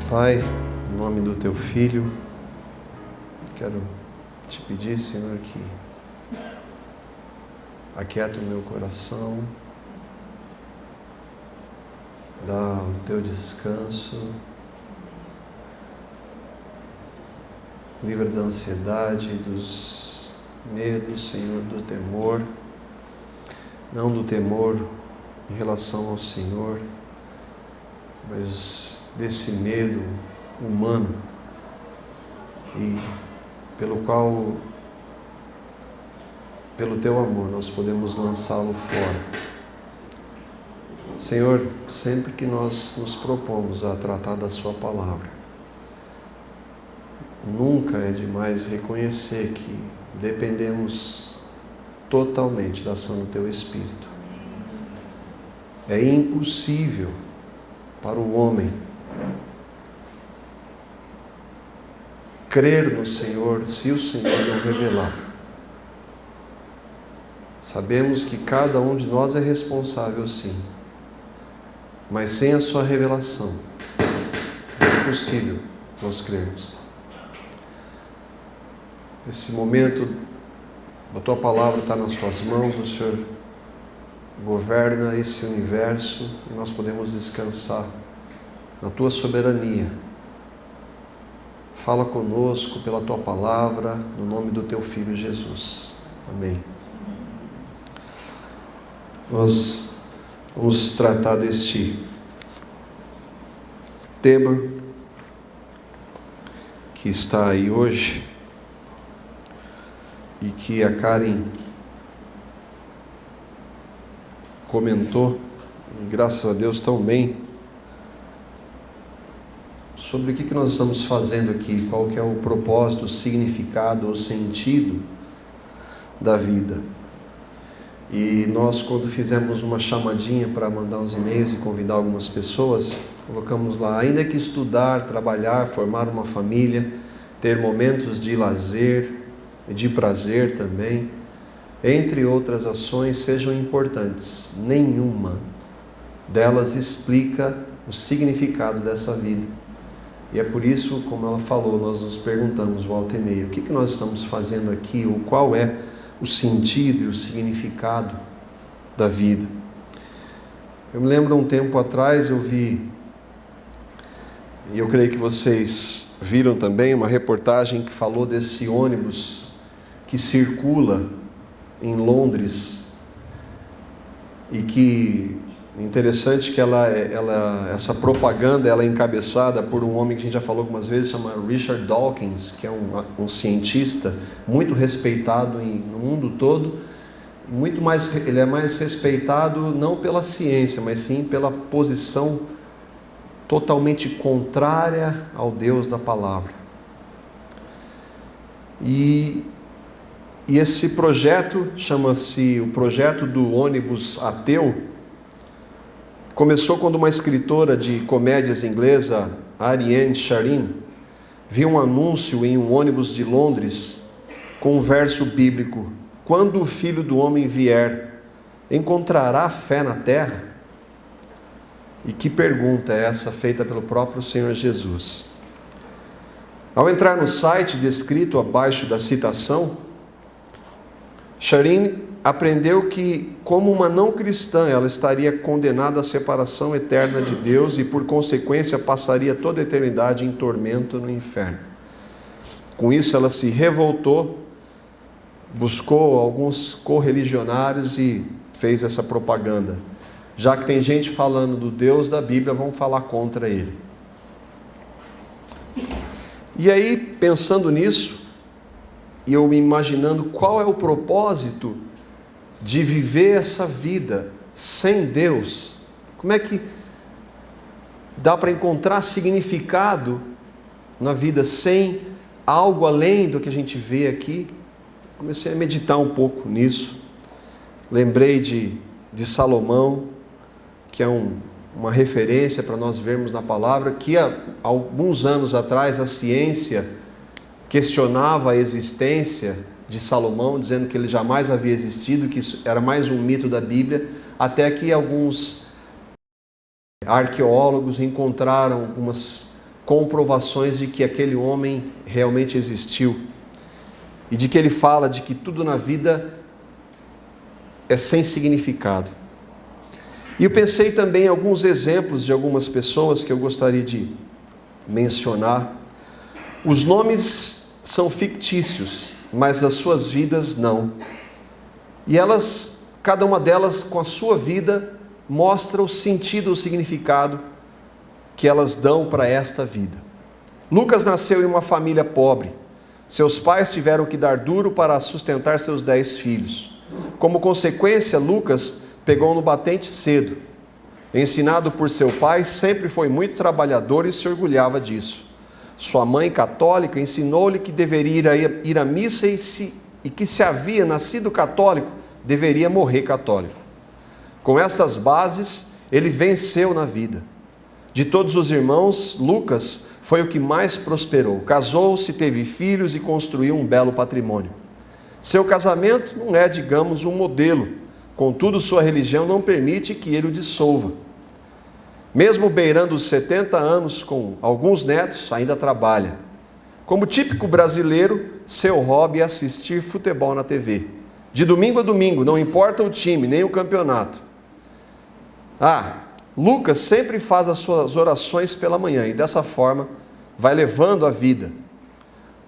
Pai, em nome do Teu Filho, quero Te pedir, Senhor, que aquieta o meu coração, dá o Teu descanso, livra da ansiedade, dos medos, Senhor, do temor, não do temor em relação ao Senhor, mas desse medo humano e pelo qual, pelo Teu amor, nós podemos lançá-lo fora. Senhor, sempre que nós nos propomos a tratar da Sua palavra, nunca é demais reconhecer que dependemos totalmente da ação do Teu Espírito. É impossível para o homem crer no Senhor se o Senhor não revelar. Sabemos que cada um de nós é responsável, sim, mas sem a Sua revelação é impossível nós crermos. Esse momento, a Tua palavra está nas Tuas mãos, o Senhor governa esse universo e nós podemos descansar na Tua soberania. Fala conosco pela Tua palavra, no nome do Teu Filho Jesus. Amém. Nós vamos tratar deste tema que está aí hoje e que a Karen comentou, e graças a Deus tão bem, sobre o que nós estamos fazendo aqui, qual que é o propósito, o significado, o sentido da vida. E nós, quando fizemos uma chamadinha para mandar os e-mails e convidar algumas pessoas, colocamos lá, ainda que estudar, trabalhar, formar uma família, ter momentos de lazer e de prazer também, entre outras ações, sejam importantes, nenhuma delas explica o significado dessa vida. E é por isso, como ela falou, nós nos perguntamos volta e meia, o que nós estamos fazendo aqui, ou qual é o sentido e o significado da vida. Eu me lembro um tempo atrás, eu vi, e eu creio que vocês viram também, uma reportagem que falou desse ônibus que circula em Londres, e que interessante que essa propaganda ela é encabeçada por um homem que a gente já falou algumas vezes, chama Richard Dawkins, que é um cientista muito respeitado no mundo todo, ele é mais respeitado não pela ciência, mas sim pela posição totalmente contrária ao Deus da palavra. E esse projeto chama-se o projeto do ônibus ateu. Começou quando uma escritora de comédias inglesa, Ariane Sharin, viu um anúncio em um ônibus de Londres com um verso bíblico: quando o Filho do Homem vier, encontrará fé na terra? E que pergunta é essa feita pelo próprio Senhor Jesus? Ao entrar no site descrito abaixo da citação, Sharin aprendeu que, como uma não cristã, ela estaria condenada à separação eterna de Deus e, por consequência, passaria toda a eternidade em tormento no inferno. Com isso, ela se revoltou, buscou alguns correligionários e fez essa propaganda. Já que tem gente falando do Deus da Bíblia, vamos falar contra ele. E aí, pensando nisso, e eu me imaginando qual é o propósito de viver essa vida sem Deus, como é que dá para encontrar significado na vida sem algo além do que a gente vê aqui? Comecei a meditar um pouco nisso, lembrei de Salomão, que é uma referência para nós vermos na palavra, que há alguns anos atrás a ciência questionava a existência de Salomão, dizendo que ele jamais havia existido, que isso era mais um mito da Bíblia, até que alguns arqueólogos encontraram algumas comprovações de que aquele homem realmente existiu e de que ele fala de que tudo na vida é sem significado. E eu pensei também em alguns exemplos de algumas pessoas que eu gostaria de mencionar. Os nomes são fictícios, mas as suas vidas não. E elas, cada uma delas com a sua vida, mostra o sentido, o significado que elas dão para esta vida. Lucas nasceu em uma família pobre. Seus pais tiveram que dar duro para sustentar seus 10 filhos. Como consequência, Lucas pegou no batente cedo. Ensinado por seu pai, sempre foi muito trabalhador e se orgulhava disso. Sua mãe, católica, ensinou-lhe que deveria ir à missa e que se havia nascido católico, deveria morrer católico. Com estas bases, ele venceu na vida. De todos os irmãos, Lucas foi o que mais prosperou. Casou-se, teve filhos e construiu um belo patrimônio. Seu casamento não é, digamos, um modelo. Contudo, sua religião não permite que ele o dissolva. Mesmo beirando os 70 anos, com alguns netos, ainda trabalha. Como típico brasileiro, seu hobby é assistir futebol na TV. De domingo a domingo, não importa o time, nem o campeonato. Lucas sempre faz as suas orações pela manhã e dessa forma vai levando a vida.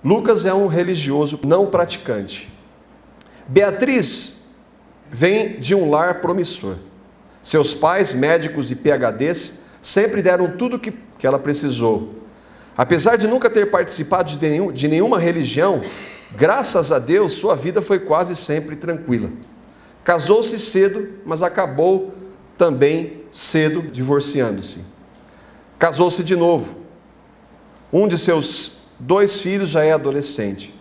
Lucas é um religioso não praticante. Beatriz vem de um lar promissor. Seus pais, médicos e PhDs, sempre deram tudo que ela precisou. Apesar de nunca ter participado de nenhuma religião, graças a Deus, sua vida foi quase sempre tranquila. Casou-se cedo, mas acabou também cedo divorciando-se. Casou-se de novo. Um de seus 2 filhos já é adolescente.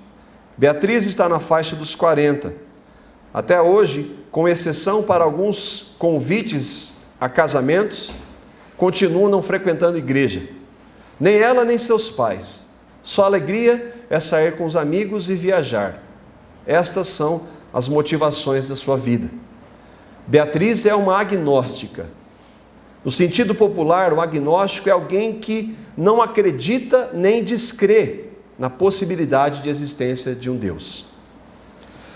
Beatriz está na faixa dos 40. Até hoje, com exceção para alguns convites a casamentos, continua não frequentando igreja. Nem ela, nem seus pais. Sua alegria é sair com os amigos e viajar. Estas são as motivações da sua vida. Beatriz é uma agnóstica. No sentido popular, o agnóstico é alguém que não acredita nem descrê na possibilidade de existência de um Deus.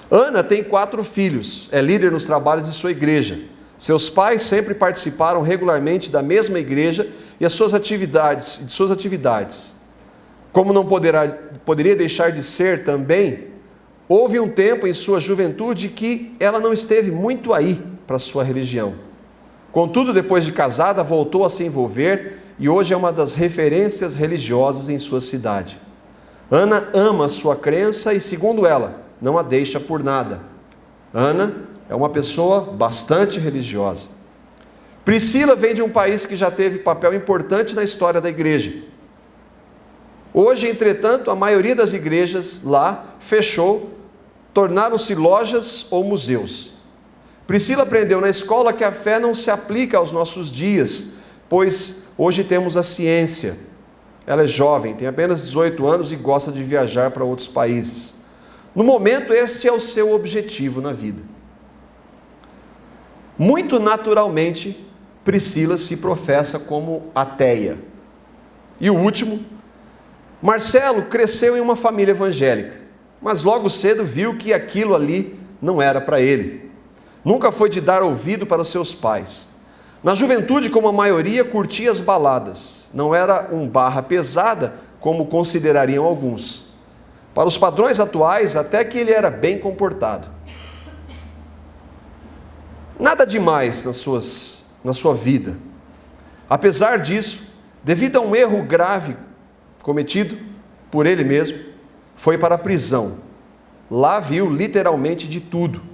Ana tem 4 filhos, é líder nos trabalhos de sua igreja. Seus pais sempre participaram regularmente da mesma igreja e de suas atividades. Como não poderia deixar de ser também, houve um tempo em sua juventude que ela não esteve muito aí para a sua religião. Contudo, depois de casada, voltou a se envolver e hoje é uma das referências religiosas em sua cidade. Ana ama a sua crença e, segundo ela, não a deixa por nada. Ana é uma pessoa bastante religiosa. Priscila vem de um país que já teve papel importante na história da igreja. Hoje, entretanto, a maioria das igrejas lá fechou, tornaram-se lojas ou museus. Priscila aprendeu na escola que a fé não se aplica aos nossos dias, pois hoje temos a ciência. Ela é jovem, tem apenas 18 anos e gosta de viajar para outros países. No momento, este é o seu objetivo na vida. Muito naturalmente, Priscila se professa como ateia. E o último, Marcelo cresceu em uma família evangélica, mas logo cedo viu que aquilo ali não era para ele. Nunca foi de dar ouvido para os seus pais. Na juventude, como a maioria, curtia as baladas. Não era um barra pesada, como considerariam alguns. Para os padrões atuais, até que ele era bem comportado. Nada demais na sua vida. Apesar disso, devido a um erro grave cometido por ele mesmo, foi para a prisão. Lá viu literalmente de tudo.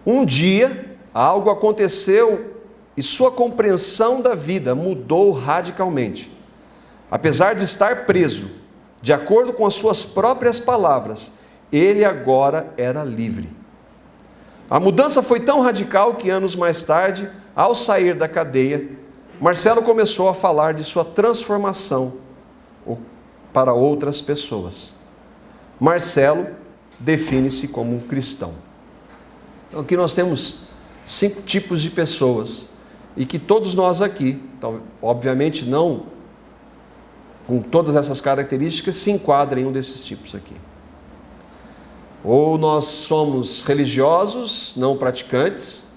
Um dia, algo aconteceu e sua compreensão da vida mudou radicalmente. Apesar de estar preso, de acordo com as suas próprias palavras, ele agora era livre. A mudança foi tão radical que anos mais tarde, ao sair da cadeia, Marcelo começou a falar de sua transformação para outras pessoas. Marcelo define-se como um cristão. Então aqui nós temos 5 tipos de pessoas e que todos nós aqui, então, obviamente não com todas essas características, se enquadra em um desses tipos aqui. Ou nós somos religiosos, não praticantes,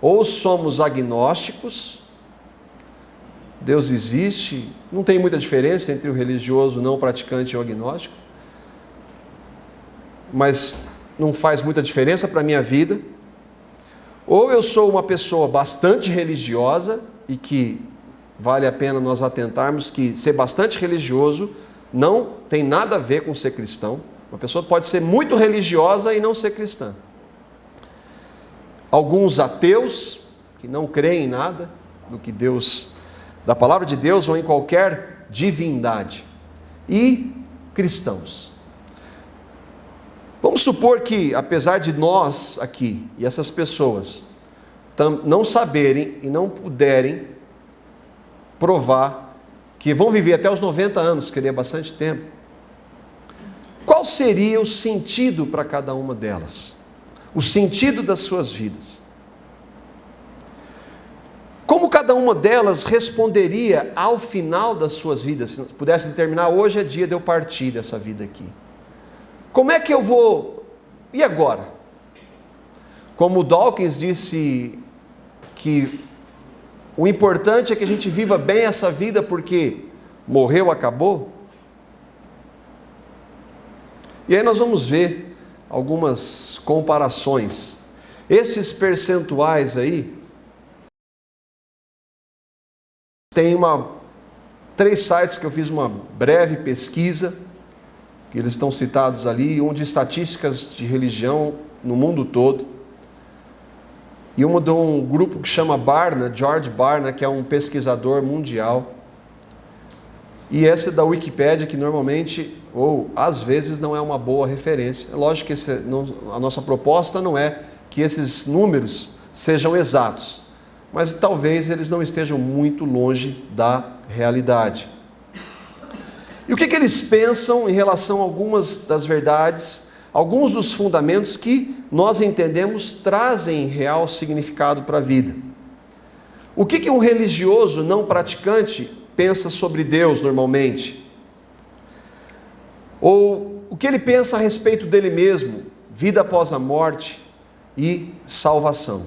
ou somos agnósticos. Deus existe, não tem muita diferença entre o religioso não praticante e o agnóstico, mas não faz muita diferença para a minha vida. Ou eu sou uma pessoa bastante religiosa, e que vale a pena nós atentarmos que ser bastante religioso não tem nada a ver com ser cristão. Uma pessoa pode ser muito religiosa e não ser cristã. Alguns ateus, que não creem em nada do que Deus, da palavra de Deus ou em qualquer divindade. E cristãos. Vamos supor que, apesar de nós aqui e essas pessoas não saberem e não puderem provar que vão viver até os 90 anos, que é bastante tempo, qual seria o sentido para cada uma delas? O sentido das suas vidas? Como cada uma delas responderia ao final das suas vidas? Se pudesse determinar, hoje é dia de eu partir dessa vida aqui. Como é que eu vou... E agora? Como Dawkins disse que o importante é que a gente viva bem essa vida porque morreu, acabou. E aí nós vamos ver algumas comparações. Esses percentuais aí, tem 3 sites que eu fiz uma breve pesquisa, que eles estão citados ali, um de estatísticas de religião no mundo todo, e uma de um grupo que chama Barna, George Barna, que é um pesquisador mundial, e essa é da Wikipédia, que normalmente, ou às vezes, não é uma boa referência. É lógico que a nossa proposta não é que esses números sejam exatos, mas talvez eles não estejam muito longe da realidade. E o que eles pensam em relação a algumas das verdades, alguns dos fundamentos que nós entendemos trazem real significado para a vida? O que um religioso não praticante pensa sobre Deus normalmente? Ou o que ele pensa a respeito dele mesmo, vida após a morte e salvação?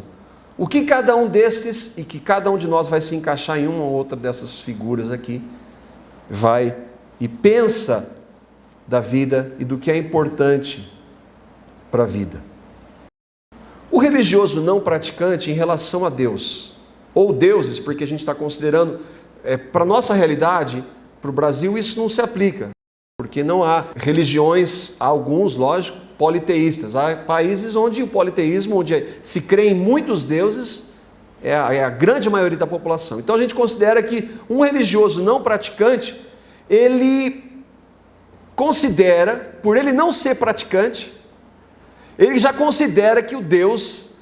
O que cada um desses, e que cada um de nós vai se encaixar em uma ou outra dessas figuras aqui, vai e pensa da vida e do que é importante para a vida. O religioso não praticante em relação a Deus, ou deuses, porque a gente está considerando, para a nossa realidade, para o Brasil, isso não se aplica, porque não há religiões, há alguns, lógico, politeístas. Há países onde o politeísmo, onde se crê em muitos deuses, é a grande maioria da população. Então a gente considera que um religioso não praticante, ele considera, por ele não ser praticante, ele já considera que o Deus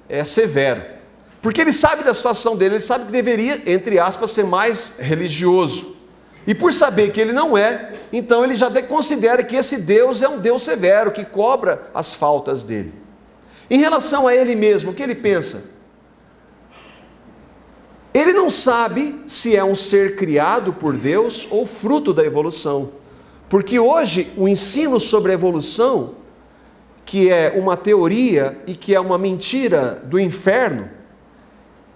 é severo. Porque ele sabe da situação dele, ele sabe que deveria, entre aspas, ser mais religioso. E por saber que ele não é, então ele já considera que esse Deus é um Deus severo, que cobra as faltas dele. Em relação a ele mesmo, o que ele pensa? Ele não sabe se é um ser criado por Deus ou fruto da evolução. Porque hoje o ensino sobre a evolução, que é uma teoria e que é uma mentira do inferno,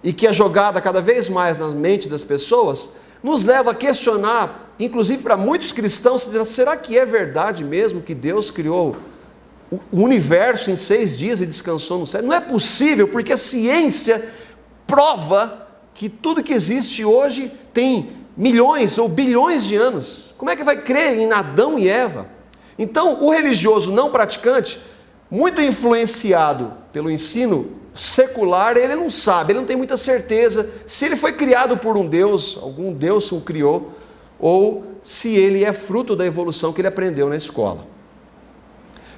e que é jogada cada vez mais na mente das pessoas, nos leva a questionar, inclusive para muitos cristãos, será que é verdade mesmo que Deus criou o universo em 6 dias e descansou no 7? Não é possível, porque a ciência prova que tudo que existe hoje tem milhões ou bilhões de anos. Como é que vai crer em Adão e Eva? Então, o religioso não praticante, muito influenciado pelo ensino secular, ele não sabe, ele não tem muita certeza se ele foi criado por um Deus, algum Deus o criou, ou se ele é fruto da evolução que ele aprendeu na escola.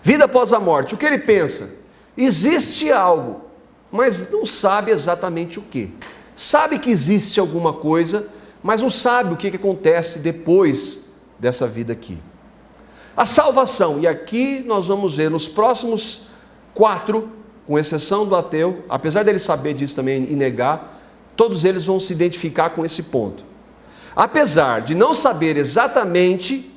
Vida após a morte, o que ele pensa? Existe algo, mas não sabe exatamente o que. Sabe que existe alguma coisa, mas não sabe o que acontece depois dessa vida aqui. A salvação, e aqui nós vamos ver nos próximos 4, com exceção do ateu, apesar dele saber disso também e negar, todos eles vão se identificar com esse ponto. apesar de não saber exatamente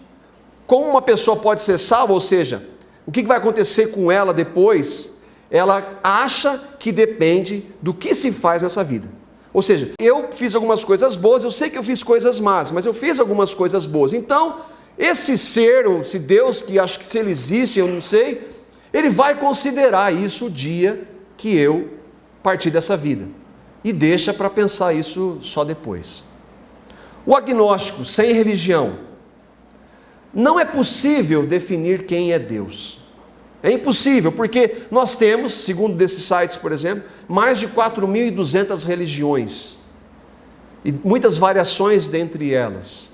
como uma pessoa pode ser salva, ou seja, o que vai acontecer com ela depois, ela acha que depende do que se faz nessa vida. Ou seja, eu fiz algumas coisas boas, eu sei que eu fiz coisas más, mas eu fiz algumas coisas boas. Então, esse ser, ou esse Deus, que acho que se ele existe, eu não sei, ele vai considerar isso o dia que eu partir dessa vida. E deixa para pensar isso só depois. O agnóstico, sem religião, não é possível definir quem é Deus. É impossível, porque nós temos, segundo desses sites, por exemplo, mais de 4.200 religiões. E muitas variações dentre elas.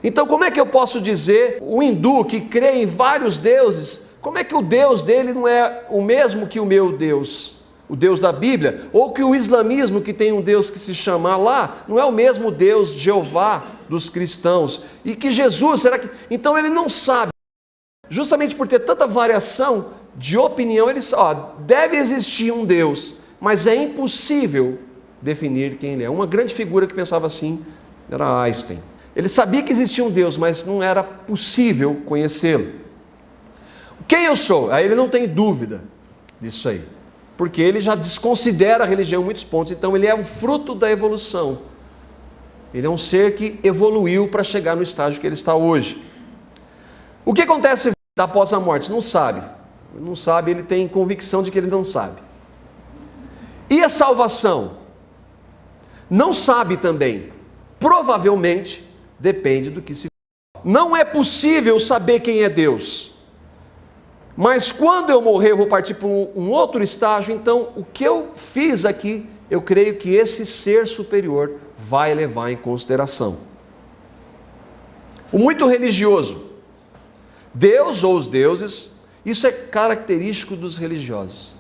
Então, como é que eu posso dizer, o hindu que crê em vários deuses, como é que o Deus dele não é o mesmo que o meu Deus? O Deus da Bíblia? Ou que o islamismo, que tem um Deus que se chama Allah, não é o mesmo Deus Jeová dos cristãos? E que Jesus, será que... Então ele não sabe. Justamente por ter tanta variação de opinião, ele sabe, deve existir um Deus, mas é impossível definir quem ele é. Uma grande figura que pensava assim era Einstein. Ele sabia que existia um Deus, mas não era possível conhecê-lo. Quem eu sou? Aí ele não tem dúvida disso aí, porque ele já desconsidera a religião em muitos pontos, então ele é um fruto da evolução. Ele é um ser que evoluiu para chegar no estágio que ele está hoje. O que acontece após a morte? Não sabe. Não sabe, ele tem convicção de que ele não sabe. E a salvação? Não sabe também. Provavelmente depende do que se faz. Não é possível saber quem é Deus. Mas quando eu morrer, eu vou partir para um outro estágio, então o que eu fiz aqui, eu creio que esse ser superior vai levar em consideração. O muito religioso, Deus ou os deuses, isso é característico dos religiosos.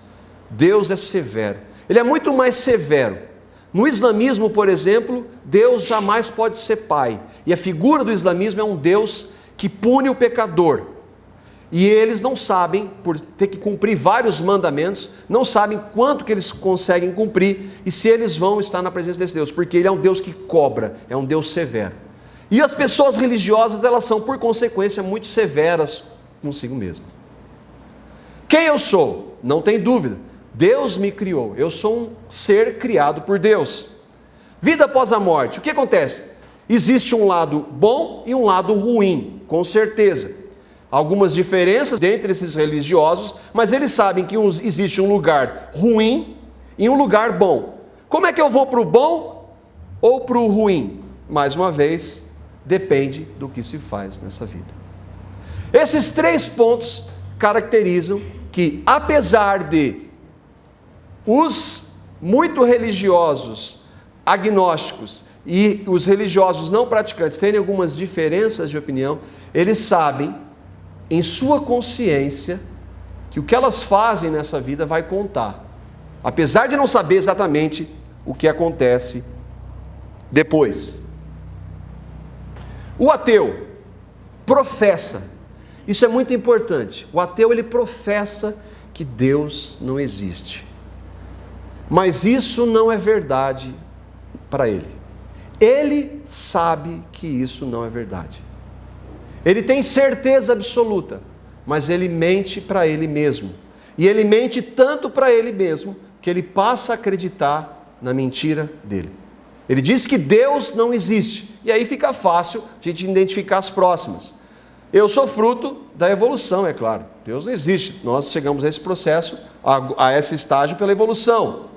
Deus é severo. Ele é muito mais severo. No islamismo, por exemplo, Deus jamais pode ser pai. E a figura do islamismo é um Deus que pune o pecador. E eles não sabem, por ter que cumprir vários mandamentos, não sabem quanto que eles conseguem cumprir e se eles vão estar na presença desse Deus, porque ele é um Deus que cobra, é um Deus severo. E as pessoas religiosas, elas são, por consequência, muito severas consigo mesmas. Quem eu sou? Não tem dúvida. Deus me criou. Eu sou um ser criado por Deus. Vida após a morte. O que acontece? Existe um lado bom e um lado ruim, com certeza. Algumas diferenças entre esses religiosos, mas eles sabem que existe um lugar ruim e um lugar bom. Como é que eu vou para o bom ou para o ruim? Mais uma vez, depende do que se faz nessa vida. Esses 3 pontos caracterizam que, apesar de os muito religiosos, agnósticos e os religiosos não praticantes terem algumas diferenças de opinião, eles sabem, em sua consciência, que o que elas fazem nessa vida vai contar, apesar de não saber exatamente o que acontece depois. O ateu professa, isso é muito importante, o ateu ele professa que Deus não existe, mas isso não é verdade para ele. Ele sabe que isso não é verdade. Ele tem certeza absoluta, mas ele mente para ele mesmo. E ele mente tanto para ele mesmo, que ele passa a acreditar na mentira dele. Ele diz que Deus não existe. E aí fica fácil a gente identificar as próximas. Eu sou fruto da evolução, é claro. Deus não existe. Nós chegamos a esse processo, a esse estágio pela evolução.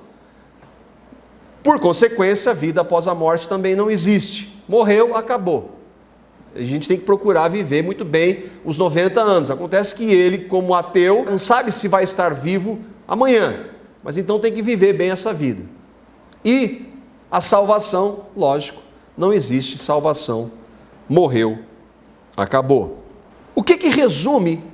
Por consequência, a vida após a morte também não existe. Morreu, acabou. A gente tem que procurar viver muito bem os 90 anos. Acontece que ele, como ateu, não sabe se vai estar vivo amanhã. Mas então tem que viver bem essa vida. E a salvação, lógico, não existe salvação. Morreu, acabou. O que resume?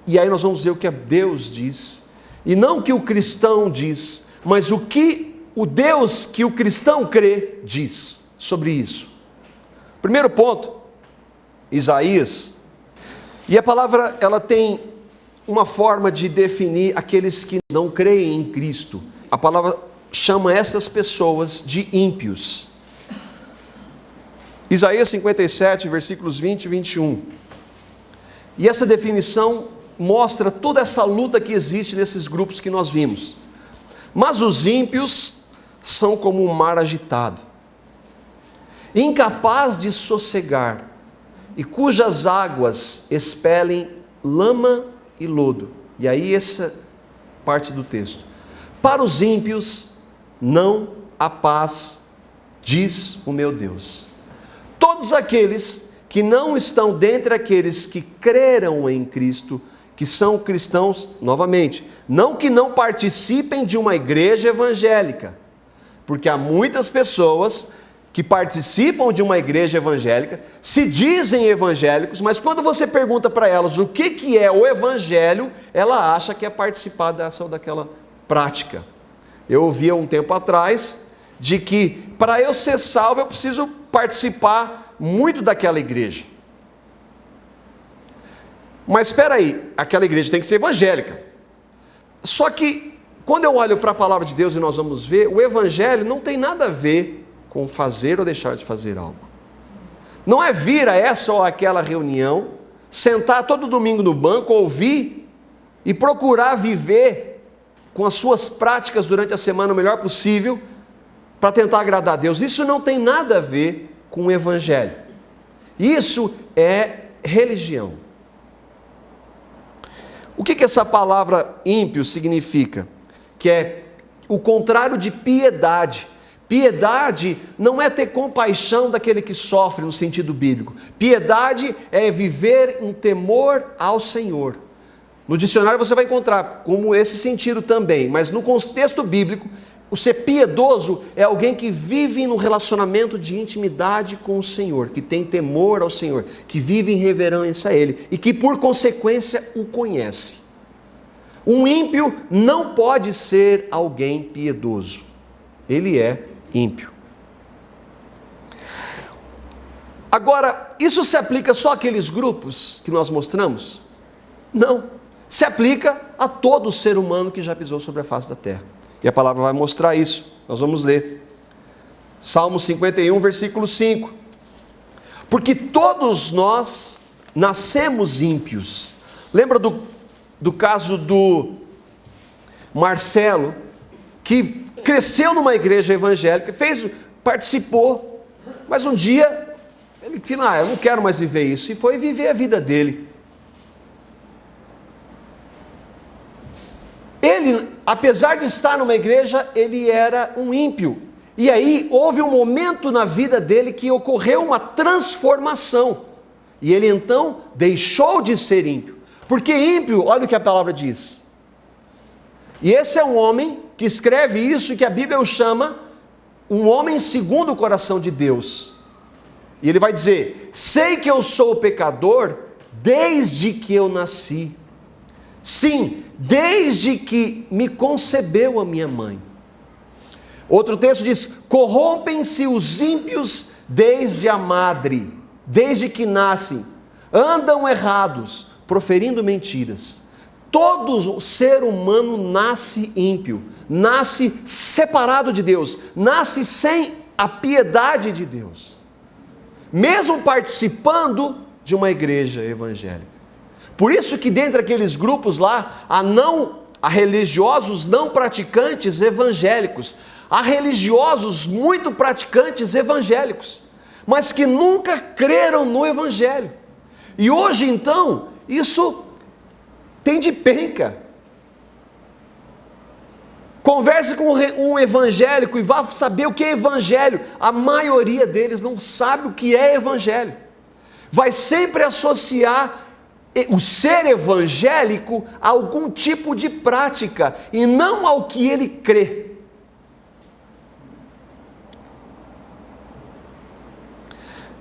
E aí nós vamos ver o que Deus diz. E não o que o cristão diz, mas o que o Deus que o cristão crê diz sobre isso. Primeiro ponto, Isaías, e a palavra ela tem uma forma de definir aqueles que não creem em Cristo. A palavra chama essas pessoas de ímpios. Isaías 57, versículos 20 e 21. E essa definição mostra toda essa luta que existe nesses grupos que nós vimos. Mas os ímpios são como um mar agitado, incapaz de sossegar, e cujas águas expelem lama e lodo. E aí essa parte do texto. Para os ímpios não há paz, diz o meu Deus. Todos aqueles que não estão dentre aqueles que creram em Cristo, que são cristãos, novamente, não que não participem de uma igreja evangélica, porque há muitas pessoas que participam de uma igreja evangélica, se dizem evangélicos, mas quando você pergunta para elas o que é o evangelho, ela acha que é participar dessa ou daquela prática. Eu ouvi há um tempo atrás de que para eu ser salvo eu preciso participar muito daquela igreja. Mas espera aí, aquela igreja tem que ser evangélica. Só que quando eu olho para a palavra de Deus e nós vamos ver, o evangelho não tem nada a ver com fazer ou deixar de fazer algo. Não é vir a essa ou aquela reunião, sentar todo domingo no banco, ouvir e procurar viver com as suas práticas durante a semana o melhor possível para tentar agradar a Deus. Isso não tem nada a ver com o evangelho. Isso é religião. O que essa palavra ímpio significa? Que é o contrário de piedade. Piedade não é ter compaixão daquele que sofre no sentido bíblico. Piedade é viver em temor ao Senhor. No dicionário você vai encontrar como esse sentido também, mas no contexto bíblico, o ser piedoso é alguém que vive num relacionamento de intimidade com o Senhor, que tem temor ao Senhor, que vive em reverência a Ele e que por consequência o conhece. Um ímpio não pode ser alguém piedoso. Ele é ímpio. Agora, isso se aplica só àqueles grupos que nós mostramos? Não. Se aplica a todo ser humano que já pisou sobre a face da terra. E a palavra vai mostrar isso. Nós vamos ler. Salmo 51, versículo 5. Porque todos nós nascemos ímpios. Lembra do caso do Marcelo, que cresceu numa igreja evangélica, participou, mas um dia ele disse, eu não quero mais viver isso, e foi viver a vida dele. Ele, apesar de estar numa igreja, ele era um ímpio, e aí houve um momento na vida dele que ocorreu uma transformação, e ele então deixou de ser ímpio, porque ímpio, olha o que a palavra diz, e esse é um homem que escreve isso e que a Bíblia o chama um homem segundo o coração de Deus. E ele vai dizer, sei que eu sou pecador desde que eu nasci. Sim, desde que me concebeu a minha mãe. Outro texto diz, corrompem-se os ímpios desde a madre, desde que nascem, andam errados, proferindo mentiras. Todo ser humano nasce ímpio, nasce separado de Deus, nasce sem a piedade de Deus, mesmo participando de uma igreja evangélica. Por isso que dentre aqueles grupos lá, há religiosos não praticantes evangélicos, há religiosos muito praticantes evangélicos, mas que nunca creram no evangelho. E hoje então, isso tem de penca. Converse com um evangélico e vá saber o que é evangelho. A maioria deles não sabe o que é evangelho. Vai sempre associar o ser evangélico a algum tipo de prática e não ao que ele crê.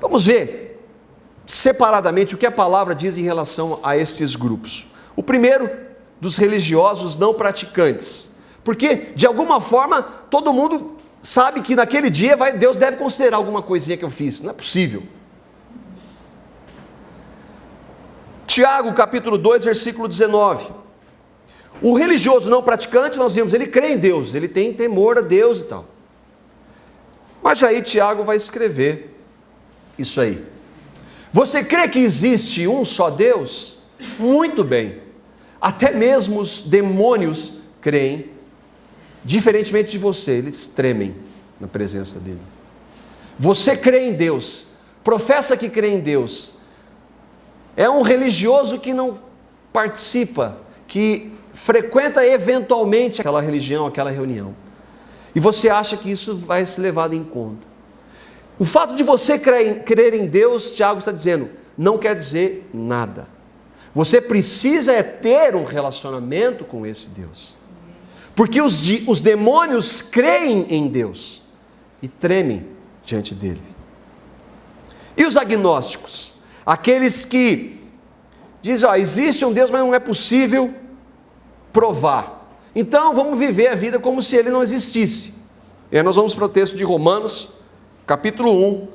Vamos ver separadamente o que a palavra diz em relação a esses grupos. O primeiro, dos religiosos não praticantes. Porque, de alguma forma, todo mundo sabe que naquele dia Deus deve considerar alguma coisinha que eu fiz. Não é possível. Tiago, capítulo 2, versículo 19. O religioso não praticante, nós vimos, ele crê em Deus, ele tem temor a Deus e tal. Mas aí Tiago vai escrever isso aí. Você crê que existe um só Deus? Muito bem. Até mesmo os demônios creem, diferentemente de você, eles tremem na presença dele. Você crê em Deus, professa que crê em Deus, é um religioso que não participa, que frequenta eventualmente aquela religião, aquela reunião, e você acha que isso vai ser levado em conta. O fato de você crer em Deus, Tiago está dizendo, não quer dizer nada. Você precisa ter um relacionamento com esse Deus, porque os demônios creem em Deus e tremem diante dele. E os agnósticos? Aqueles que dizem, existe um Deus, mas não é possível provar. Então vamos viver a vida como se ele não existisse. E aí nós vamos para o texto de Romanos, capítulo 1,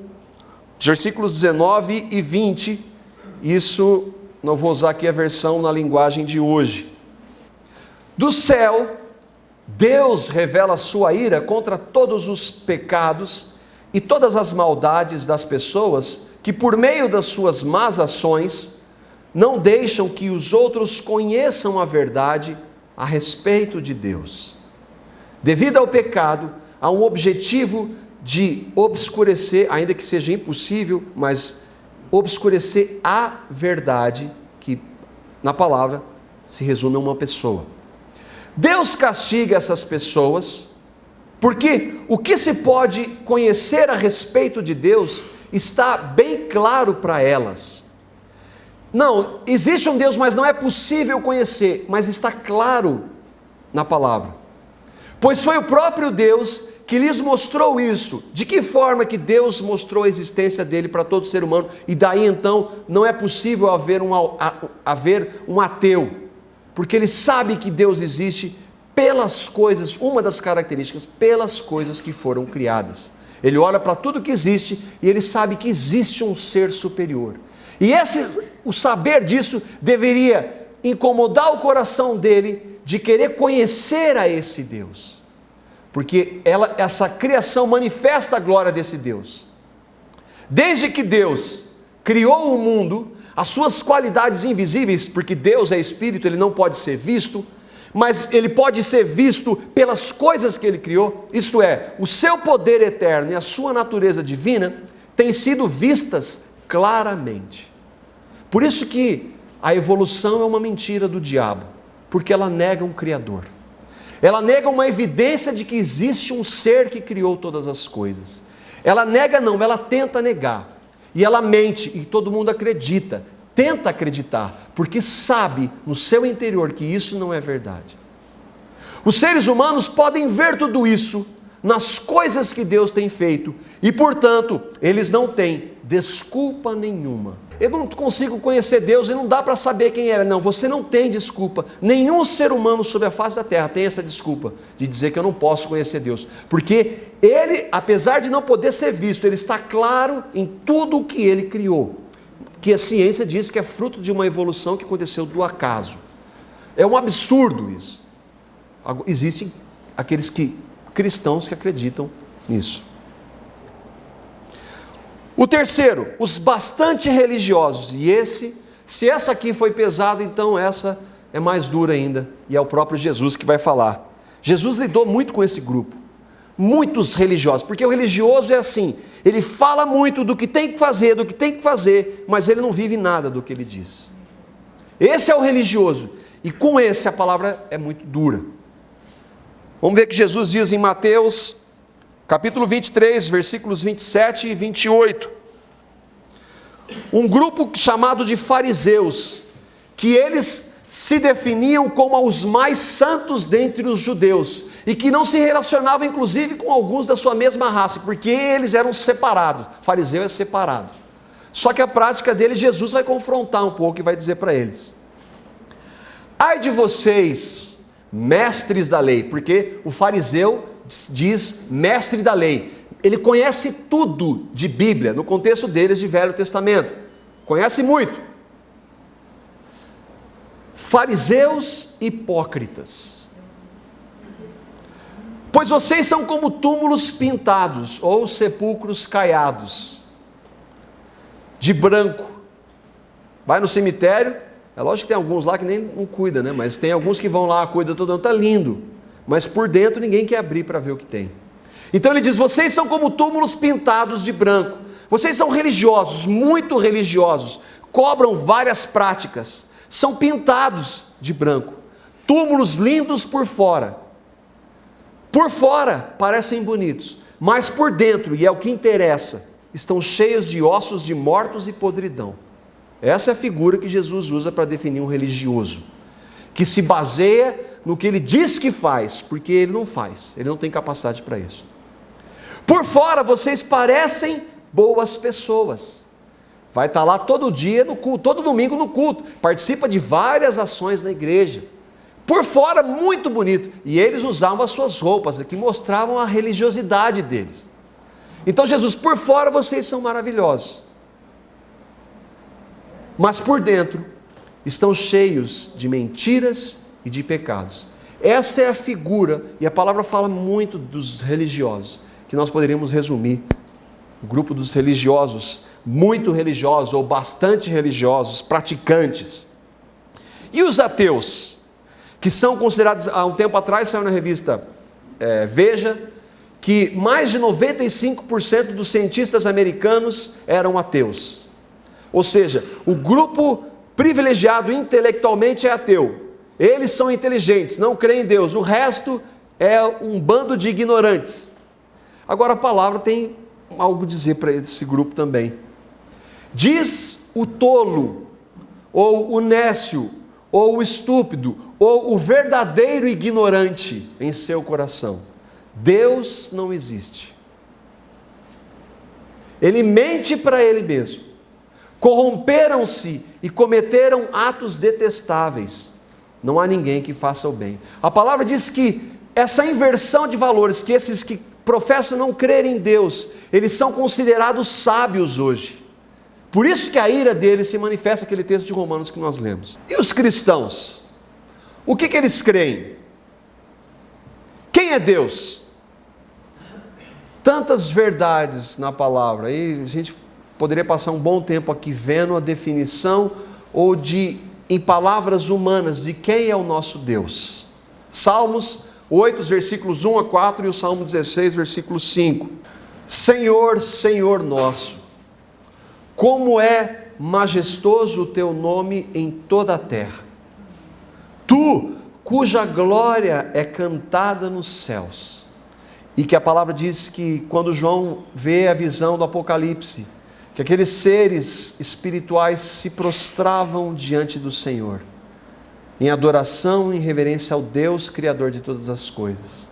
versículos 19 e 20. Isso, não vou usar aqui a versão na linguagem de hoje. Do céu, Deus revela a sua ira contra todos os pecados e todas as maldades das pessoas que, por meio das suas más ações, não deixam que os outros conheçam a verdade a respeito de Deus. Devido ao pecado, há um objetivo de obscurecer, ainda que seja impossível, mas obscurecer a verdade, que na palavra se resume a uma pessoa. Deus castiga essas pessoas, porque o que se pode conhecer a respeito de Deus está bem claro para elas. Não, existe um Deus, mas não é possível conhecer, mas está claro na palavra. Pois foi o próprio Deus que lhes mostrou isso. De que forma que Deus mostrou a existência dele para todo ser humano, e daí então não é possível haver um ateu, porque ele sabe que Deus existe pelas coisas, uma das características, pelas coisas que foram criadas. Ele olha para tudo que existe e ele sabe que existe um ser superior. E o saber disso deveria incomodar o coração dele de querer conhecer a esse Deus. Porque essa criação manifesta a glória desse Deus. Desde que Deus criou o mundo, as suas qualidades invisíveis, porque Deus é espírito, ele não pode ser visto, mas ele pode ser visto pelas coisas que ele criou, isto é, o seu poder eterno e a sua natureza divina têm sido vistas claramente. Por isso que a evolução é uma mentira do diabo, porque ela nega um Criador. Ela nega uma evidência de que existe um ser que criou todas as coisas. Ela nega não, ela tenta negar. E ela mente, e todo mundo acredita, tenta acreditar, porque sabe no seu interior que isso não é verdade. Os seres humanos podem ver tudo isso nas coisas que Deus tem feito, e portanto, eles não têm desculpa nenhuma. Eu não consigo conhecer Deus e não dá para saber quem era. Não, você não tem desculpa. Nenhum ser humano sobre a face da terra tem essa desculpa de dizer que eu não posso conhecer Deus, porque ele, apesar de não poder ser visto, ele está claro em tudo o que ele criou, que a ciência diz que é fruto de uma evolução que aconteceu do acaso. É um absurdo isso. Existem aqueles cristãos que acreditam nisso. O terceiro, os bastante religiosos. E se essa aqui foi pesada, então essa é mais dura ainda. E é o próprio Jesus que vai falar. Jesus lidou muito com esse grupo. Muitos religiosos. Porque o religioso é assim. Ele fala muito do que tem que fazer, mas ele não vive nada do que ele diz. Esse é o religioso. E com esse a palavra é muito dura. Vamos ver o que Jesus diz em Mateus, capítulo 23, versículos 27 e 28. Um grupo chamado de fariseus, que eles se definiam como os mais santos dentre os judeus, e que não se relacionavam inclusive com alguns da sua mesma raça, porque eles eram separados. Fariseu é separado. Só que a prática deles, Jesus vai confrontar um pouco e vai dizer para eles: ai de vocês, mestres da lei, porque o fariseu diz mestre da lei, ele conhece tudo de Bíblia, no contexto deles de Velho Testamento, conhece muito. Fariseus hipócritas, pois vocês são como túmulos pintados, ou sepulcros caiados. de branco. Vai no cemitério, é lógico que tem alguns lá que nem não cuida, né? Mas tem alguns que vão lá, cuidam todo ano, está lindo. Mas por dentro ninguém quer abrir para ver o que tem. Então ele diz, vocês são como túmulos pintados de branco. Vocês são religiosos, muito religiosos, cobram várias práticas, são pintados de branco. Túmulos lindos por fora. Por fora parecem bonitos, mas por dentro, e é o que interessa, estão cheios de ossos de mortos e podridão. Essa é a figura que Jesus usa para definir um religioso, que se baseia no que ele diz que faz, porque ele não faz, ele não tem capacidade para isso. Por fora vocês parecem boas pessoas, vai estar lá todo dia no culto, todo domingo no culto, participa de várias ações na igreja, por fora muito bonito, e eles usavam as suas roupas, que mostravam a religiosidade deles. Então Jesus, por fora vocês são maravilhosos, mas por dentro estão cheios de mentiras e de pecados. Essa é a figura, e a palavra fala muito dos religiosos, que nós poderíamos resumir, o grupo dos religiosos, muito religiosos ou bastante religiosos, praticantes. E os ateus, que são considerados, há um tempo atrás saiu na revista Veja, que mais de 95% dos cientistas americanos eram ateus. Ou seja, o grupo privilegiado intelectualmente é ateu. Eles são inteligentes, não creem em Deus. O resto é um bando de ignorantes. Agora a palavra tem algo a dizer para esse grupo também. Diz o tolo, ou o nécio, ou o estúpido, ou o verdadeiro ignorante em seu coração: Deus não existe. Ele mente para ele mesmo. Corromperam-se e cometeram atos detestáveis. Não há ninguém que faça o bem. A palavra diz que essa inversão de valores, que esses que professam não crer em Deus, eles são considerados sábios hoje. Por isso que a ira deles se manifesta naquele texto de Romanos que nós lemos. E os cristãos? O que eles creem? Quem é Deus? Tantas verdades na palavra, aí a gente poderia passar um bom tempo aqui vendo a definição, ou em palavras humanas, de quem é o nosso Deus. Salmos 8, versículos 1 a 4 e o Salmo 16, versículo 5. Senhor, Senhor nosso, como é majestoso o teu nome em toda a terra. Tu, cuja glória é cantada nos céus. E que a palavra diz que quando João vê a visão do Apocalipse, que aqueles seres espirituais se prostravam diante do Senhor, em adoração e em reverência ao Deus Criador de todas as coisas.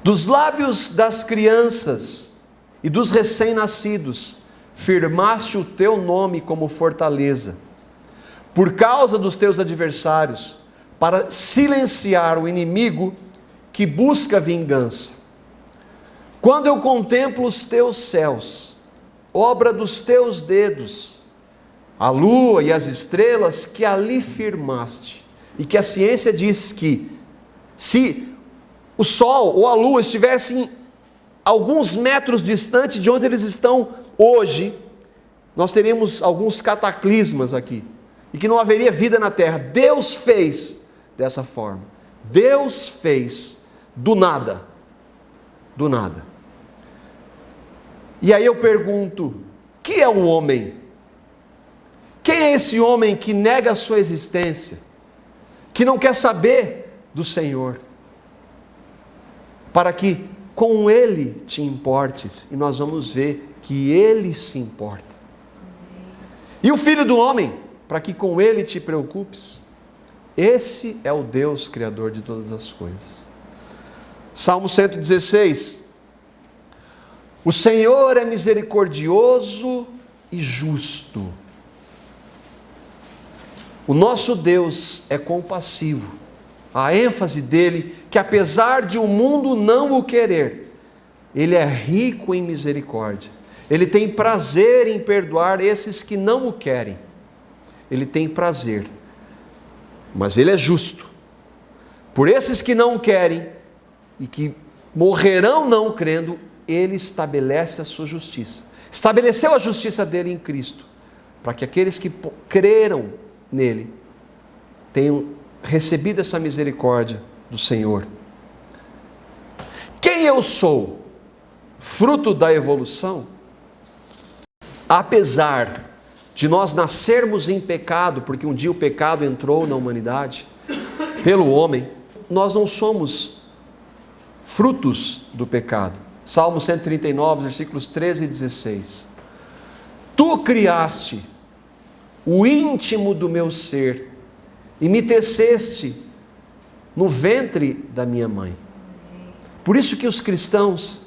Dos lábios das crianças e dos recém-nascidos, firmaste o teu nome como fortaleza, por causa dos teus adversários, para silenciar o inimigo que busca vingança. Quando eu contemplo os teus céus, obra dos teus dedos, a lua e as estrelas que ali firmaste, e que a ciência diz que, se o sol ou a lua estivessem alguns metros distante de onde eles estão hoje, nós teríamos alguns cataclismas aqui, e que não haveria vida na terra. Deus fez dessa forma. Deus fez do nada. Do nada. E aí eu pergunto, que é o homem? Quem é esse homem que nega a sua existência, que não quer saber do Senhor, para que com Ele te importes? E nós vamos ver que Ele se importa. E o Filho do Homem, para que com Ele te preocupes? Esse é o Deus Criador de todas as coisas. Salmo 116. O Senhor é misericordioso e justo. O nosso Deus é compassivo. A ênfase dele, que apesar de o mundo não o querer, ele é rico em misericórdia. Ele tem prazer em perdoar esses que não o querem. Ele tem prazer. Mas ele é justo. Por esses que não o querem e que morrerão não crendo, ele estabelece a sua justiça. estabeleceu a justiça dele em Cristo, para que aqueles que creram nele tenham recebido essa misericórdia do Senhor. Quem eu sou? Fruto da evolução? Apesar de nós nascermos em pecado, porque um dia o pecado entrou na humanidade, pelo homem, nós não somos frutos do pecado. Salmo 139, versículos 13 e 16. Tu criaste o íntimo do meu ser e me teceste no ventre da minha mãe. Por isso que os cristãos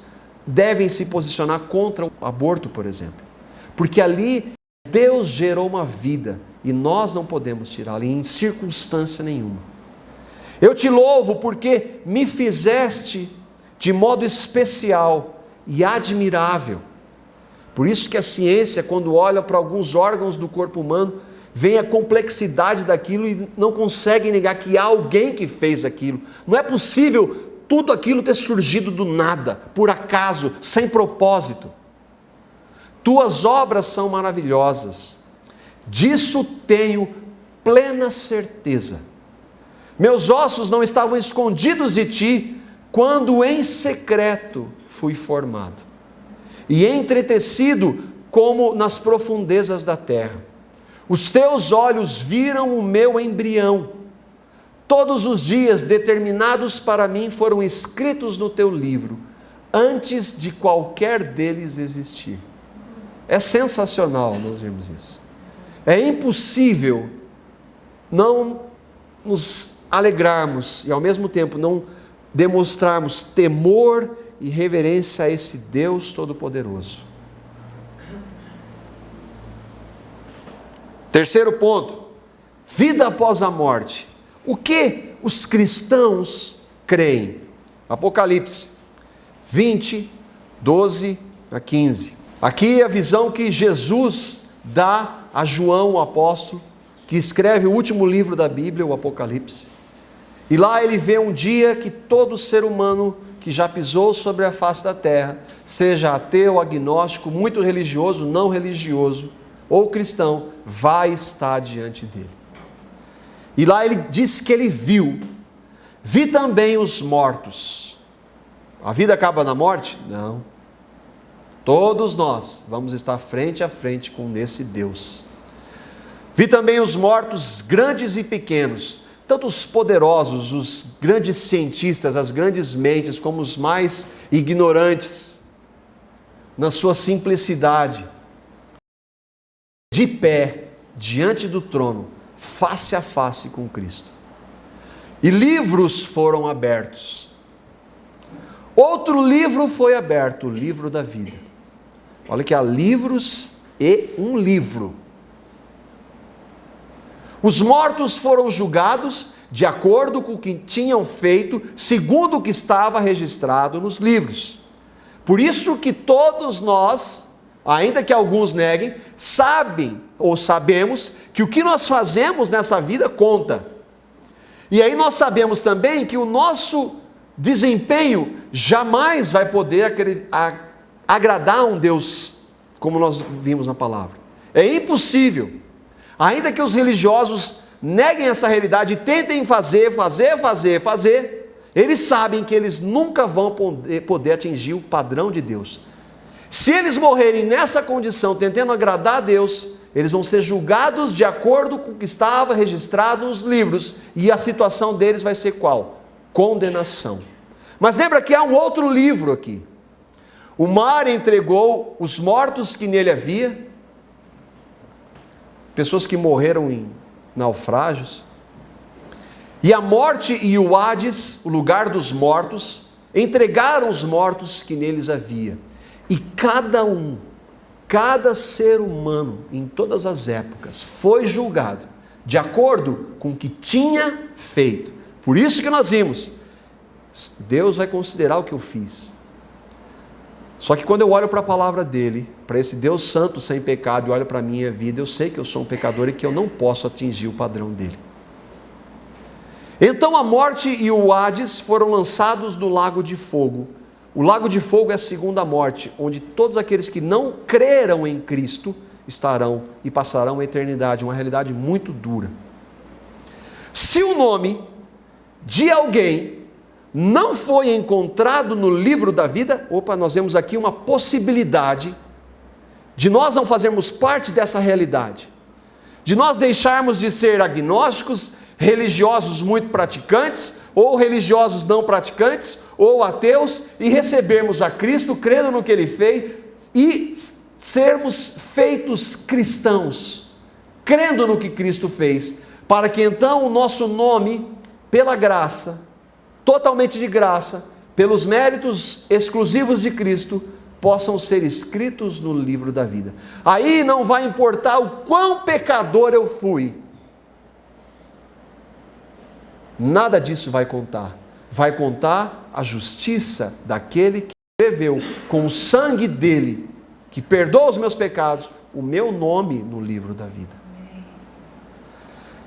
devem se posicionar contra o aborto, por exemplo. Porque ali Deus gerou uma vida e nós não podemos tirá-la em circunstância nenhuma. Eu te louvo porque me fizeste de modo especial e admirável. Por isso que a ciência, quando olha para alguns órgãos do corpo humano, vê a complexidade daquilo e não consegue negar que há alguém que fez aquilo. Não é possível tudo aquilo ter surgido do nada, por acaso, sem propósito. Tuas obras são maravilhosas, disso tenho plena certeza. Meus ossos não estavam escondidos de ti, quando em secreto fui formado, e entretecido como nas profundezas da terra. Os teus olhos viram o meu embrião. Todos os dias determinados para mim foram escritos no teu livro, antes de qualquer deles existir. É sensacional nós vemos isso. É impossível não nos alegrarmos e ao mesmo tempo não demonstrarmos temor e reverência a esse Deus Todo-Poderoso. Terceiro ponto, vida após a morte. O que os cristãos creem? Apocalipse 20, 12 a 15. Aqui é a visão que Jesus dá a João, o apóstolo, que escreve o último livro da Bíblia, o Apocalipse. E lá ele vê um dia que todo ser humano que já pisou sobre a face da terra, seja ateu, agnóstico, muito religioso, não religioso, ou cristão, vai estar diante dele. E lá ele diz que ele vi também os mortos. A vida acaba na morte? Não. Todos nós vamos estar frente a frente com esse Deus. Vi também os mortos, grandes e pequenos, tanto os poderosos, os grandes cientistas, as grandes mentes, como os mais ignorantes, na sua simplicidade, de pé, diante do trono, face a face com Cristo. E livros foram abertos. Outro livro foi aberto, o livro da vida. Olha que há livros e um livro. Os mortos foram julgados de acordo com o que tinham feito, segundo o que estava registrado nos livros. Por isso que todos nós, ainda que alguns neguem, sabem ou sabemos que o que nós fazemos nessa vida conta. E aí nós sabemos também que o nosso desempenho jamais vai poder agradar a um Deus, como nós vimos na palavra. É impossível. Ainda que os religiosos neguem essa realidade e tentem fazer, eles sabem que eles nunca vão poder atingir o padrão de Deus. Se eles morrerem nessa condição, tentando agradar a Deus, eles vão ser julgados de acordo com o que estava registrado nos livros, e a situação deles vai ser qual? Condenação. Mas lembra que há um outro livro aqui. O mar entregou os mortos que nele havia, pessoas que morreram em naufrágios, e a morte e o Hades, o lugar dos mortos, entregaram os mortos que neles havia. E cada ser humano, em todas as épocas, foi julgado de acordo com o que tinha feito. Por isso que nós vimos, Deus vai considerar o que eu fiz. Só que quando eu olho para a palavra dele, para esse Deus santo sem pecado, e olho para a minha vida, eu sei que eu sou um pecador e que eu não posso atingir o padrão dele. Então a morte e o Hades foram lançados no lago de fogo. O lago de fogo é a segunda morte, onde todos aqueles que não creram em Cristo estarão e passarão a eternidade, uma realidade muito dura. Se o nome de alguém não foi encontrado no livro da vida, nós vemos aqui uma possibilidade de nós não fazermos parte dessa realidade, de nós deixarmos de ser agnósticos, religiosos muito praticantes, ou religiosos não praticantes, ou ateus, e recebermos a Cristo, crendo no que Ele fez, e sermos feitos cristãos, crendo no que Cristo fez, para que então o nosso nome, pela graça, totalmente de graça, pelos méritos exclusivos de Cristo, possam ser escritos no livro da vida. Aí não vai importar o quão pecador eu fui, nada disso vai contar. Vai contar a justiça daquele que escreveu com o sangue dele, que perdoa os meus pecados, o meu nome no livro da vida.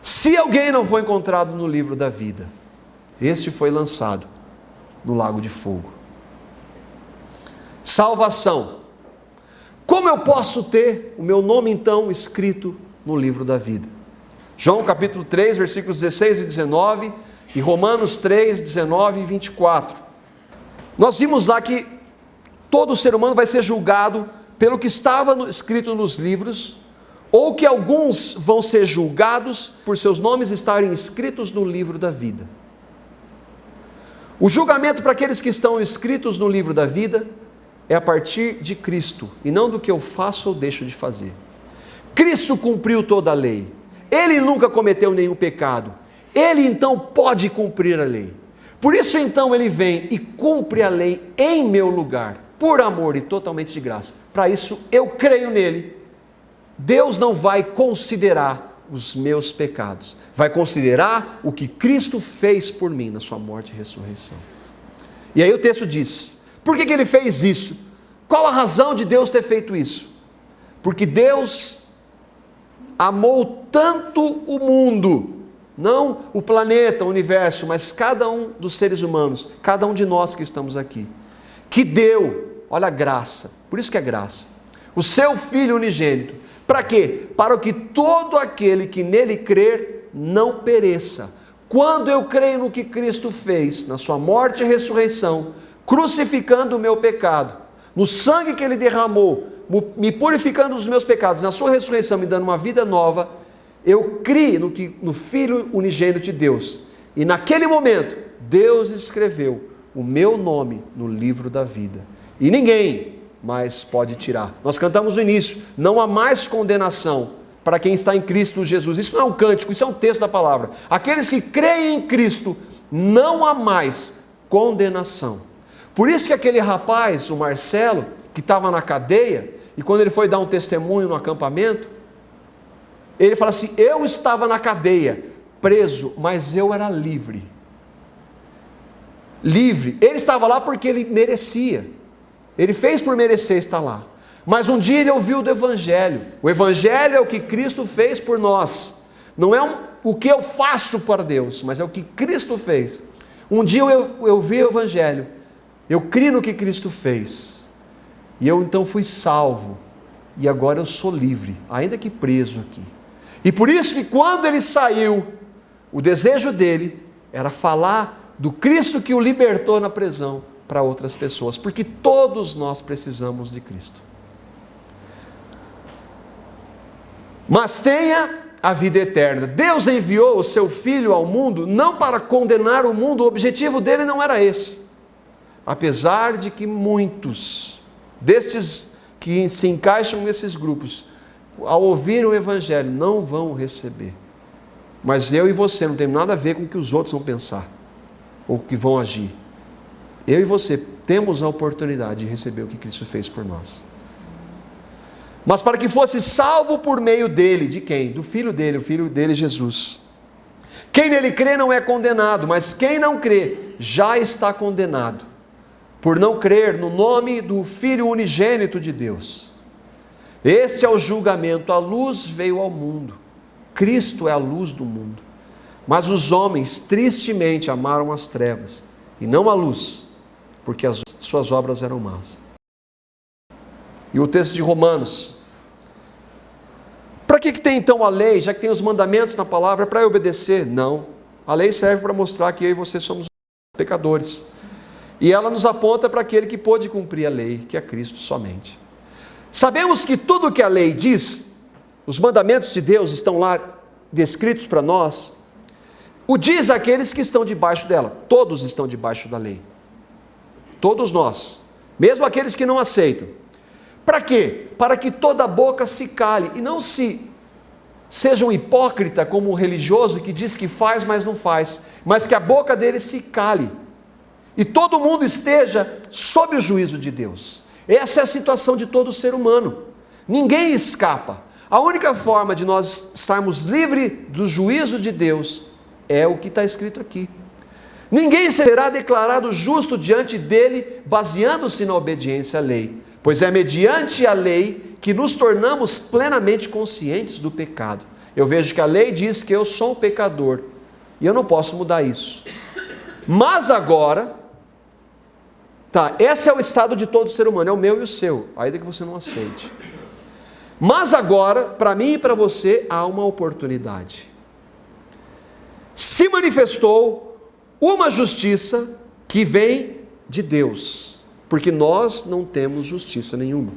Se alguém não foi encontrado no livro da vida, este foi lançado no lago de fogo. Salvação. Como eu posso ter o meu nome então escrito no livro da vida? João capítulo 3, versículos 16 e 19, e Romanos 3, 19 e 24. Nós vimos lá que todo ser humano vai ser julgado pelo que estava escrito nos livros, ou que alguns vão ser julgados por seus nomes estarem escritos no livro da vida. O julgamento para aqueles que estão escritos no livro da vida é a partir de Cristo, e não do que eu faço ou deixo de fazer. Cristo cumpriu toda a lei, Ele nunca cometeu nenhum pecado, Ele então pode cumprir a lei. Por isso então Ele vem e cumpre a lei em meu lugar, por amor e totalmente de graça. Para isso eu creio nele. Deus não vai considerar os meus pecados, vai considerar o que Cristo fez por mim na sua morte e ressurreição. E aí o texto diz, por que Ele fez isso? Qual a razão de Deus ter feito isso? Porque Deus amou tanto o mundo, não o planeta, o universo, mas cada um dos seres humanos, cada um de nós que estamos aqui, que deu, olha a graça, por isso que é graça, o seu Filho unigênito. Para quê? Para que todo aquele que nele crer não pereça. Quando eu creio no que Cristo fez, na sua morte e ressurreição, crucificando o meu pecado, no sangue que Ele derramou, me purificando dos meus pecados, na sua ressurreição me dando uma vida nova, eu criei no Filho unigênito de Deus. E naquele momento, Deus escreveu o meu nome no livro da vida. E ninguém mais pode tirar. Nós cantamos no início, não há mais condenação para quem está em Cristo Jesus. Isso não é um cântico, isso é um texto da palavra. Aqueles que creem em Cristo, não há mais condenação. Por isso que aquele rapaz, o Marcelo, que estava na cadeia, e quando ele foi dar um testemunho no acampamento, ele fala assim, eu estava na cadeia, preso, mas eu era livre. Livre. Ele estava lá porque ele merecia. Ele fez por merecer estar lá. Mas um dia ele ouviu do Evangelho. O Evangelho é o que Cristo fez por nós. Não é o que eu faço para Deus, mas é o que Cristo fez. Um dia eu ouvi o Evangelho. Eu criei no que Cristo fez. E eu então fui salvo. E agora eu sou livre, ainda que preso aqui. E por isso que quando ele saiu, o desejo dele era falar do Cristo que o libertou na prisão para outras pessoas, porque todos nós precisamos de Cristo. Mas tenha a vida eterna. Deus enviou o seu Filho ao mundo não para condenar o mundo, o objetivo dele não era esse. Apesar de que muitos destes que se encaixam nesses grupos, ao ouvir o Evangelho, não vão receber. Mas eu e você não temos nada a ver com o que os outros vão pensar, ou que vão agir. Eu e você temos a oportunidade de receber o que Cristo fez por nós. Mas para que fosse salvo por meio dele, de quem? Do Filho dele, o Filho dele Jesus. Quem nele crê não é condenado, mas quem não crê já está condenado, por não crer no nome do Filho unigênito de Deus. Este é o julgamento, a luz veio ao mundo, Cristo é a luz do mundo, mas os homens tristemente amaram as trevas, e não a luz, porque as suas obras eram más. E o texto de Romanos. Para que tem então a lei, já que tem os mandamentos na palavra, para obedecer? Não. A lei serve para mostrar que eu e você somos pecadores. E ela nos aponta para aquele que pôde cumprir a lei, que é Cristo somente. Sabemos que tudo o que a lei diz, os mandamentos de Deus estão lá descritos para nós, o diz aqueles que estão debaixo dela. Todos estão debaixo da lei. Todos nós. Mesmo aqueles que não aceitam. Para quê? Para que toda boca se cale e não seja um hipócrita como um religioso que diz que faz, mas não faz, mas que a boca dele se cale e todo mundo esteja sob o juízo de Deus. Essa é a situação de todo ser humano. Ninguém escapa. A única forma de nós estarmos livres do juízo de Deus é o que está escrito aqui. Ninguém será declarado justo diante dele baseando-se na obediência à lei. Pois é mediante a lei que nos tornamos plenamente conscientes do pecado. Eu vejo que a lei diz que eu sou um pecador, e eu não posso mudar isso. Mas agora, esse é o estado de todo ser humano, é o meu e o seu, ainda que você não aceite. Mas agora, para mim e para você, há uma oportunidade. Se manifestou uma justiça que vem de Deus, porque nós não temos justiça nenhuma.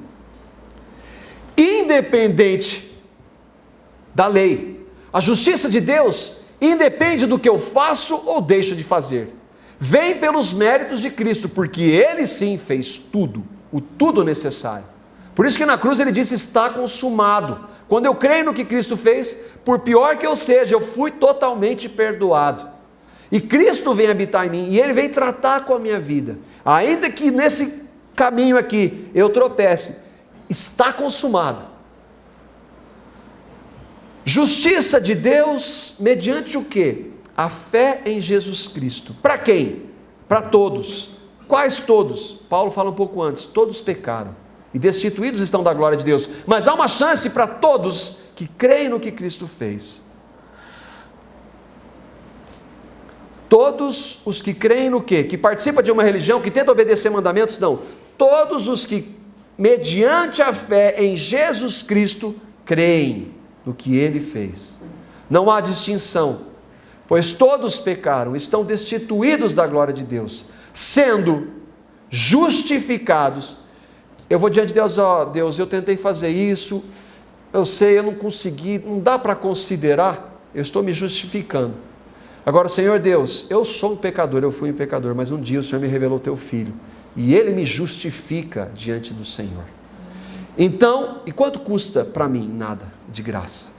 Independente da lei. A justiça de Deus independe do que eu faço ou deixo de fazer. Vem pelos méritos de Cristo, porque Ele sim fez tudo, o tudo necessário. Por isso que na cruz Ele disse, está consumado. Quando eu creio no que Cristo fez, por pior que eu seja, eu fui totalmente perdoado. E Cristo vem habitar em mim, e Ele vem tratar com a minha vida. Ainda que nesse caminho aqui eu tropece, está consumado. Justiça de Deus mediante o quê? A fé em Jesus Cristo. Para quem? Para todos. Quais todos? Paulo fala um pouco antes. Todos pecaram e destituídos estão da glória de Deus. Mas há uma chance para todos que creem no que Cristo fez. Todos os que creem no quê? Que participam de uma religião, que tenta obedecer mandamentos? Não. Todos os que, mediante a fé em Jesus Cristo, creem no que Ele fez. Não há distinção, pois todos pecaram, estão destituídos da glória de Deus, sendo justificados. Eu vou diante de Deus, Deus, eu tentei fazer isso, eu sei, eu não consegui, não dá para considerar, eu estou me justificando. Agora, Senhor Deus, eu sou um pecador, eu fui um pecador, mas um dia o Senhor me revelou teu Filho, e Ele me justifica diante do Senhor. Então, e quanto custa para mim? Nada, de graça.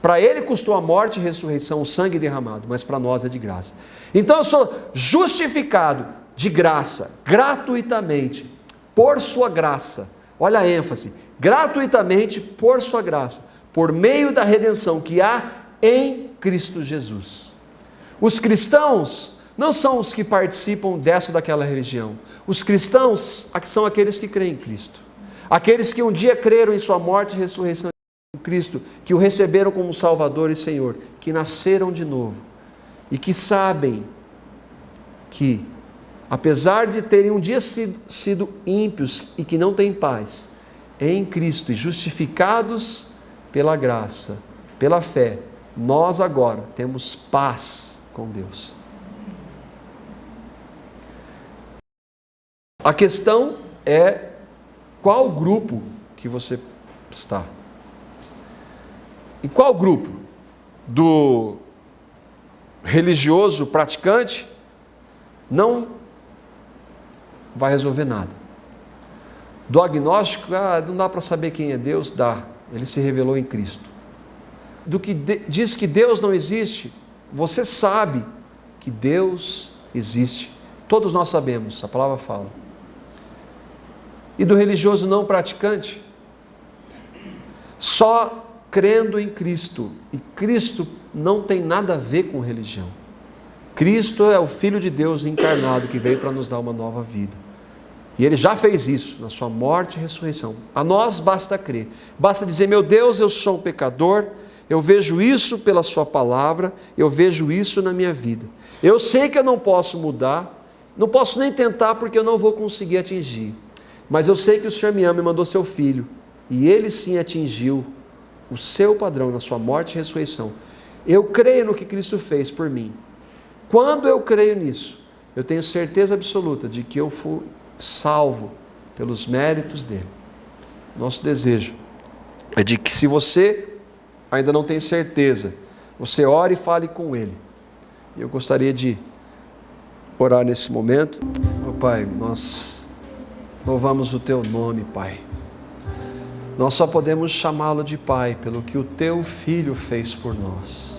Para Ele custou a morte e ressurreição, o sangue derramado, mas para nós é de graça. Então eu sou justificado de graça, gratuitamente, por sua graça. Olha a ênfase, gratuitamente por sua graça, por meio da redenção que há em Cristo Jesus. Os cristãos não são os que participam dessa ou daquela religião. Os cristãos são aqueles que creem em Cristo. Aqueles que um dia creram em sua morte e ressurreição em Cristo, que o receberam como Salvador e Senhor, que nasceram de novo e que sabem que, apesar de terem um dia sido ímpios e que não têm paz, em Cristo e justificados pela graça, pela fé, nós agora temos paz com Deus. A questão é qual grupo que você está. Em qual grupo? Do religioso praticante? Não vai resolver nada. Do agnóstico, não dá para saber quem é Deus? Dá. Ele se revelou em Cristo. Do que diz que Deus não existe, você sabe que Deus existe. Todos nós sabemos, a palavra fala. E do religioso não praticante? Só crendo em Cristo. E Cristo não tem nada a ver com religião. Cristo é o Filho de Deus encarnado que veio para nos dar uma nova vida. E Ele já fez isso na sua morte e ressurreição. A nós basta crer. Basta dizer, meu Deus, eu sou um pecador, eu vejo isso pela sua palavra, eu vejo isso na minha vida. Eu sei que eu não posso mudar, Não posso nem tentar porque eu não vou conseguir atingir. Mas eu sei que o Senhor me ama e mandou seu Filho. E Ele sim atingiu o seu padrão na sua morte e ressurreição. Eu creio no que Cristo fez por mim. Quando eu creio nisso, eu tenho certeza absoluta de que eu fui salvo pelos méritos dele. Nosso desejo é de que, se você ainda não tem certeza, você ore e fale com ele. E eu gostaria de orar nesse momento. Meu Pai, nós louvamos o teu nome, Pai. Nós só podemos chamá-lo de Pai pelo que o teu Filho fez por nós.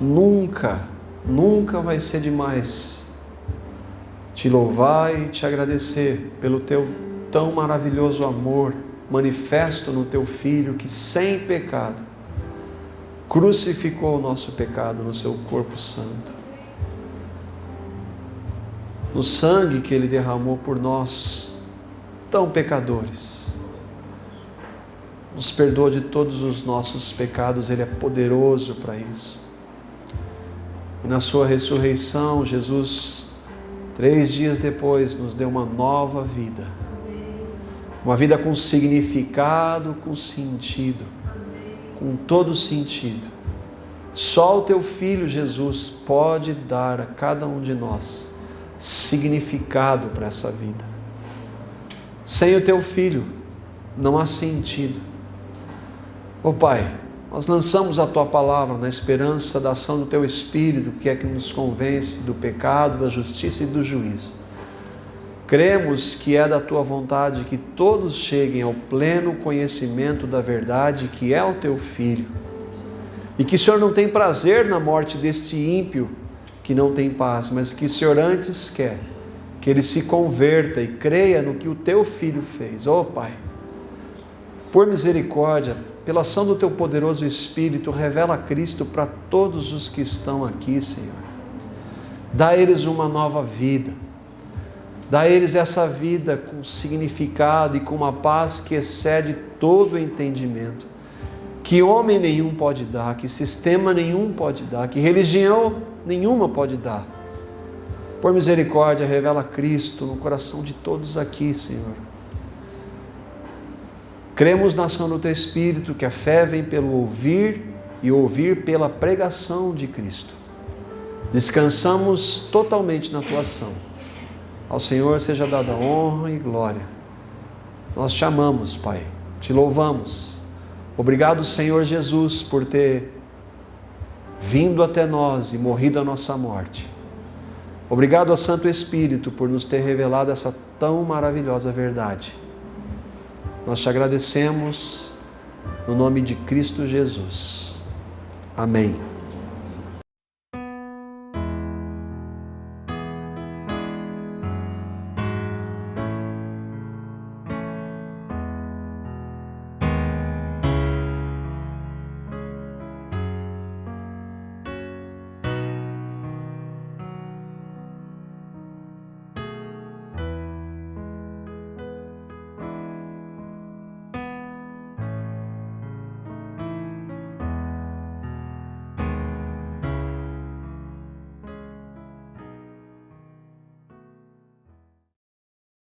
Nunca vai ser demais te louvar e te agradecer pelo teu tão maravilhoso amor manifesto no teu Filho, que sem pecado crucificou o nosso pecado no seu corpo santo, no sangue que ele derramou por nós, tão pecadores. Nos perdoa de todos os nossos pecados, ele é poderoso para isso. E na sua ressurreição, Jesus, 3 dias depois, nos deu uma nova vida. Uma vida com significado, com sentido, com todo sentido. Só o teu Filho Jesus pode dar a cada um de nós significado para essa vida. Sem o teu Filho não há sentido. Ó Pai, nós lançamos a tua palavra na esperança da ação do teu Espírito, que é que nos convence do pecado, da justiça e do juízo. Cremos que é da tua vontade que todos cheguem ao pleno conhecimento da verdade, que é o teu Filho. E que o Senhor não tem prazer na morte deste ímpio que não tem paz, mas que o Senhor antes quer que ele se converta e creia no que o teu Filho fez. Ó Pai, por misericórdia, pela ação do teu poderoso Espírito, revela Cristo para todos os que estão aqui, Senhor. Dá a eles uma nova vida. Dá a eles essa vida com significado e com uma paz que excede todo o entendimento, que homem nenhum pode dar, que sistema nenhum pode dar, que religião nenhuma pode dar. Por misericórdia, revela Cristo no coração de todos aqui, Senhor. Cremos na ação do teu Espírito, que a fé vem pelo ouvir e ouvir pela pregação de Cristo. Descansamos totalmente na tua ação. Ao Senhor seja dada honra e glória. Nós te amamos, Pai, te louvamos. Obrigado, Senhor Jesus, por ter vindo até nós e morrido a nossa morte. Obrigado ao Santo Espírito por nos ter revelado essa tão maravilhosa verdade. Nós te agradecemos no nome de Cristo Jesus. Amém.